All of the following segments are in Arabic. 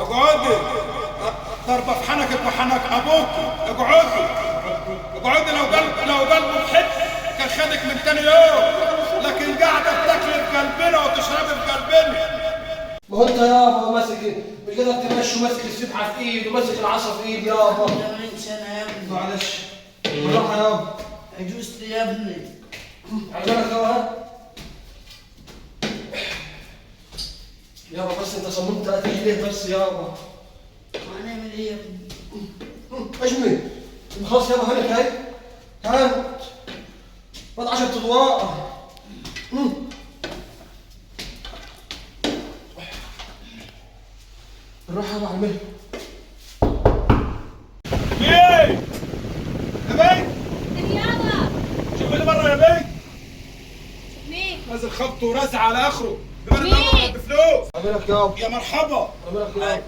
اقعدي. ضربه في حنكك وحنك ابوك. اقعدي اقعدي. لو قلبه بحب كان خدك من تاني يوم، لكن قاعده بتاكلي في قلبنا وتشربي في قلبنا. ما هو انت يابا ماسك مش قادر تمشي وماسك السبحه في ايد وماسك العصا في ايد يابا. يا انسان يا ابني معلش بالراحه يابا. عجوزت يا ابني. على بالك يابا بس انت صممت تيجي ليه بس يابا؟ هنعمل ايه يا ابني؟ اجمل خلاص يابا هانت هاي هانت بعد 10 اضواء. بالراحه يابا على المهل. ايه يا بيه؟ يابا شوف اللي بره يا بيه. مين؟ نازل خبط ورزع على اخره. يبقى مين؟ انا بفلوس. على بالك يابا. يا مرحبا. على بالك يابا.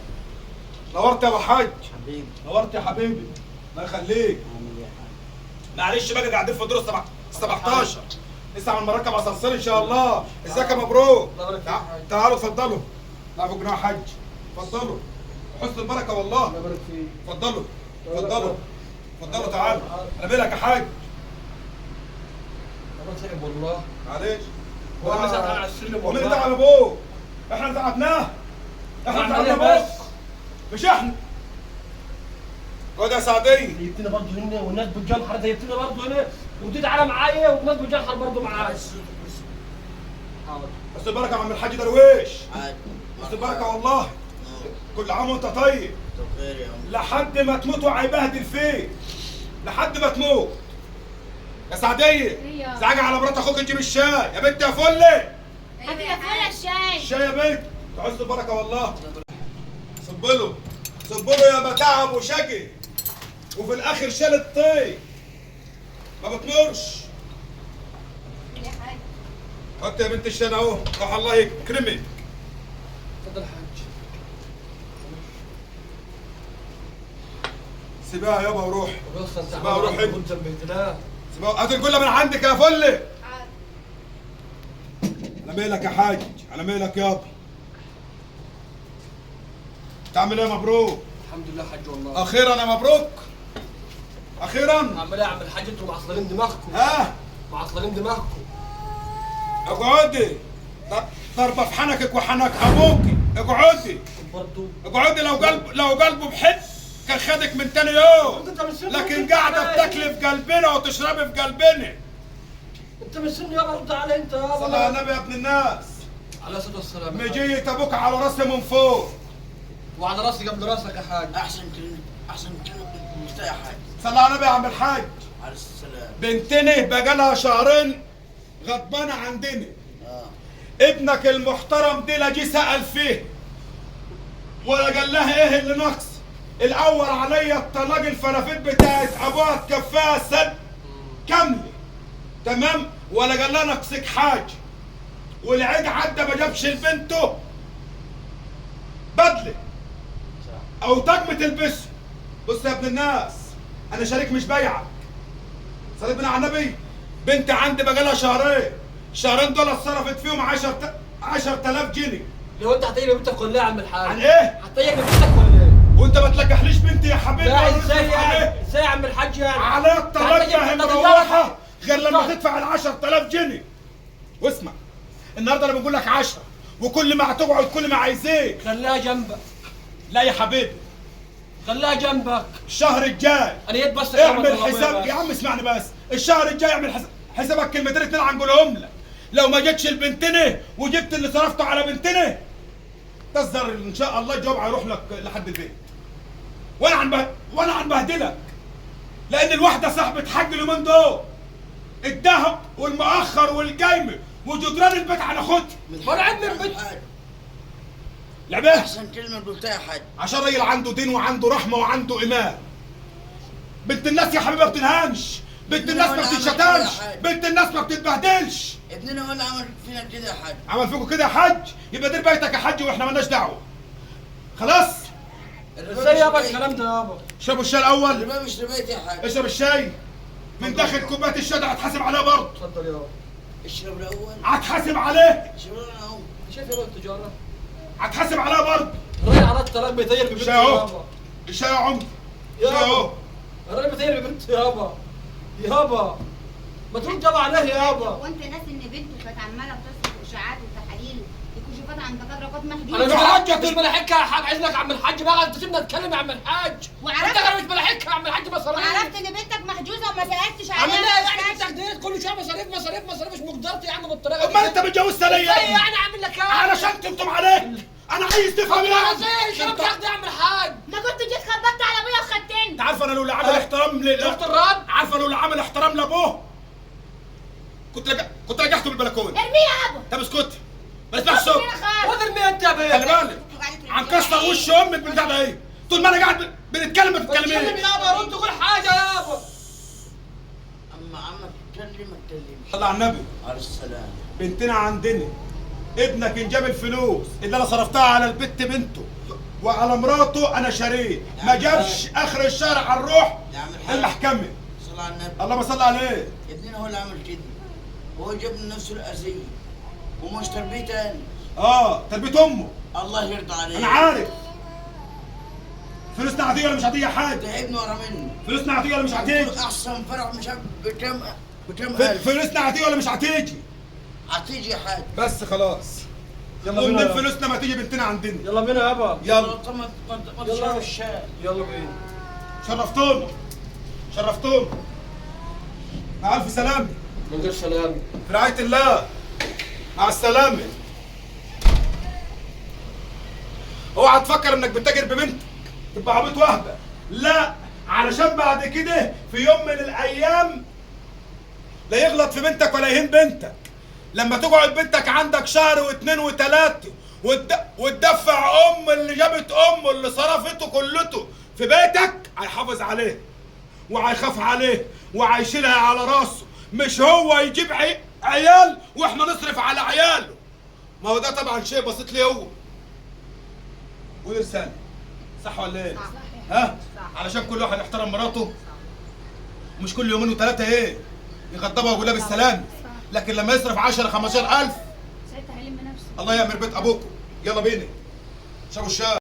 نورت يا ابو حاج. حبيبي نورت يا حبيبي. الله يخليك. معلش بقى قاعدين في دور 17 لسه عم نركب اسانسير ان شاء الله. ازيك يا مبروك؟ الله يبارك فيك. تعالوا اتفضلوا. لا فوق جناح حج. اتفضلوا. حسن البركه والله. الله يبارك فيك. اتفضلوا اتفضلوا اتفضلوا تعالوا. انا بالك يا حاج. انا تعب والله. معلش. هو الناس قاعدة على السلم ومين اللي والله. تعب ابوك؟ احنا اللي تعبناه. احنا اللي تعبنا عملنا ابوك. مش احنا. خد يا سعديه. جبتنا برضه هنا والناس بتجنحر جبتنا برضه هنا ودي تعالى معايا والناس بتجنحر برضه معايا. حاضر. حسن البركه يا عم الحاج درويش. عادي حسن البركه والله. كل عام وانت طيب. خير يا عم. لحد ما تموت وهيبهدل فيك. لحد ما تموت. يا سعديه. ايوه. زعجة على مرات اخوك تجيب الشاي يا بنت يا فله. هاتي يا فول الشاي. الشاي يا بنت. تعز البركه والله. صب له يا بتعب وشقي وفي الاخر شال الطي ما بتنورش. يا حاج حط يا بنت الشاي اهو. روح الله يكرمك. اتفضل يا حاج. سيبها يابا وروح. بص انت سيبها وروح عمال قدام بيت الله. سيبها. هات الجله من عندك يا فله. على ميلك يا حاج. على ميلك يابا. تعمل ايه يا مبروك؟ الحمد لله يا حاج والله. اخيرا يا مبروك. اخيرا. عمال ايه يا عم الحاج انتوا معصلين دماغكم. ها معصلين دماغكم. اقعدي. ضربه في حنكك وحنك ابوكي. اقعدي برضه اقعدي. لو قلبه بحب كان خدك من تاني يوم، انت مش سني لكن وانت قاعده بتعمل بتاكلي في قلبنا وتشربي في قلبنا. انت مش سني يابا رد علي انت يابا. صلى على النبي يا ابن الناس. على الصلاه والسلام. يا حاج. مجيت ابوك على راسي من فوق. وعلى راسي قبل راسك يا حاج. احسن كلمه قلتها يا حاج. صلى على النبي يا عم الحاج. على السلام. بنتنا بقالها شهرين غضبانه عندنا. ابنك المحترم دي لا جه سأل فيه ولا قال لها ايه اللي ناقص. الاول عليا الطلاق الفرافيت بتاعت ابوها تكفاها سد كامله تمام، ولا قال لها ناقصك حاجه. والعيد عدى ما جابش لبنته بدله او طقم تلبسه. بص يا ابن الناس انا شريك مش بايعك. صليت بنا على النبي. بنت عندي بقالها شهرين دول اتصرفت فيهم 10,000 جنيه. لو انت هتيجي بنتك ولا ايه يا عم الحاج؟ عن ايه؟ هتيجي بنتك ولا ايه؟ وانت ما تلقحليش بنتي يا حبيبي. لا ولا ازاي نصرف يعني؟ عليه. ازاي يا عم الحاج يعني؟ على الطلاق ما هي مروحه غير لما تدفع ال 10,000 جنيه. واسمع النهارده انا بقول لك 10 وكل ما هتقعد كل ما عايزيك. خليها جنبك. لا يا حبيبي خليها جنبك. الشهر الجاي انا يد بس اعمل حساب يا عم. اسمعني بس. الشهر الجاي اعمل حسابك كلمتين اتنين هنقولهم لك. لو ما جتش البنتنه وجبت اللي صرفته على بنتنه تصدر ان شاء الله الجواب هيروح لك لحد البيت. وانا هنبهدلك لان الواحده صاحبه حق اليومين دول. الذهب والمؤخر والجايمه وجدران البيت هناخدها. وانا عندي البيت. لعبه احسن كلمه قلتها يا حاج. عشان راجل عنده دين وعنده رحمه وعنده ايمان. بنت الناس يا حبيبي ما بتنهانش. بنت الناس ما بتتشتمش. بنت الناس ما بتتبهدلش. ابننا ولا عمل فينا كده يا حاج. عمل فيكم كده يا حاج يبقى دير بيتك يا حاج واحنا مالناش دعوه. خلاص. ازاي يابا الكلام ده يابا؟ اشربوا الشاي الاول. الربا مش ربيت يا حاج. اشرب الشاي. من داخل كوبايه الشاي ده هتحاسب عليها برضه. اتفضل يابا. اشرب الاول. هتحاسب عليه. اشرب انا اهو. شايف يابا التجاره؟ هتحاسب عليها برضه. الراجل على الراجل بيطير ببنته الشاي اهو يابا. الشاي يا عمر الشاي اهو الراجل بيطير ببنته يابا. يابا ما ترد يابا عليه يابا. وانت ناس ان بنته كانت عماله بتصرف اشاعات وتحاليل وكشوفات عن دكاتره كانت انا محجوزه. مش حاجه مش ملاحقها يا حاج. عايزك يا عم الحاج بقى. انت سيبنا نتكلم يا عم الحاج. وعرفت- انت مش ملاحقها يا عم الحاج مصاريف. وعرفت ان بنتك محجوزه وما سالتش عامل عليها. ايه يعني بنتك ديت كل شويه مصاريف مصاريف مصاريف مش مقدرتي يا عم بالطريقه دي. امال انت متجوزها ليه يا ازاي ابني؟ يعني اعمل لك ايه؟ علشان تنتم عليك انا عايز تفهم يا انا ابني. ازاي شرب تاخد يا عم الحاج؟ ما كنت جيت خبطت على ابويا وخدتني. انت عارف انا لو عامل احترام شفت الرد؟ عارفه لو عامل احترام لابوه كنت رجعته بالبلكونه. ارميه يا ابو. طب اسكت ما تسمعش صوت. خد المية انت يا خلي بيه. بالك عن كسر وش امك بالبتاع ده ايه؟ طول ما انا قاعد بنتكلم ما اتكلم تتكلميش. يابا رد كل حاجه يابا. اما عمك تكلم ما تكلمش. صلى على النبي. على السلام. بنتنا عندنا ابنك ان جاب الفلوس اللي انا صرفتها على البت بنته وعلى مراته انا شاريه ما جابش اخر الشهر هنروح يا عم الحاج. المحكمه. صل على النبي. اللهم صل عليه. ابننا هو اللي عمل كده. هو جاب لنفسه الاذيه ومش تربيه تاني. تربيه امه. الله يرضى عليه. انا عارف. فلوسنا عاديه ولا مش عاديه يا حاج؟ تعبني ورا منه. فلوسنا عاديه ولا مش هتيجي؟ احسن فرع مش عارف بكم الف. فلوسنا هتيجي ولا مش هتيجي؟ هتيجي يا حاج. بس خلاص. يلا ومن بينا. فلوسنا ما تيجي بنتنا عندنا. يلا بينا يابا. يلا طب ما يلا. تشرب الشاي. يلا بينا. شرفتونا شرفتونا. مع الف سلامه. من غير سلام. في رعايه الله. مع السلامه. اوعى تفكر انك بتتاجر ببنتك تبقى عبيط واهبه. لا علشان بعد كده في يوم من الايام لا يغلط في بنتك ولا يهين بنتك. لما تقعد بنتك عندك شهر واثنين وثلاثه وتدفع اللي جابت اللي صرفته كلته في بيتك هيحافظ عليه وهيخاف عليه وهيشيلها على راسه. مش هو يجيب عيال واحنا نصرف على عياله. ما هو ده طبعا شيء بسيط ليه هو. قول لساني صح ولا ايه؟ صح. ها؟ صح. علشان كل واحد يحترم مراته. مش كل يومين وثلاثه ايه؟ يغضبها ويقول لها بالسلامه. لكن لما يصرف 10 15000 ساعتها هلم نفسي. الله يأمر بيت ابوكم. يلا بينا شربوا الشاي.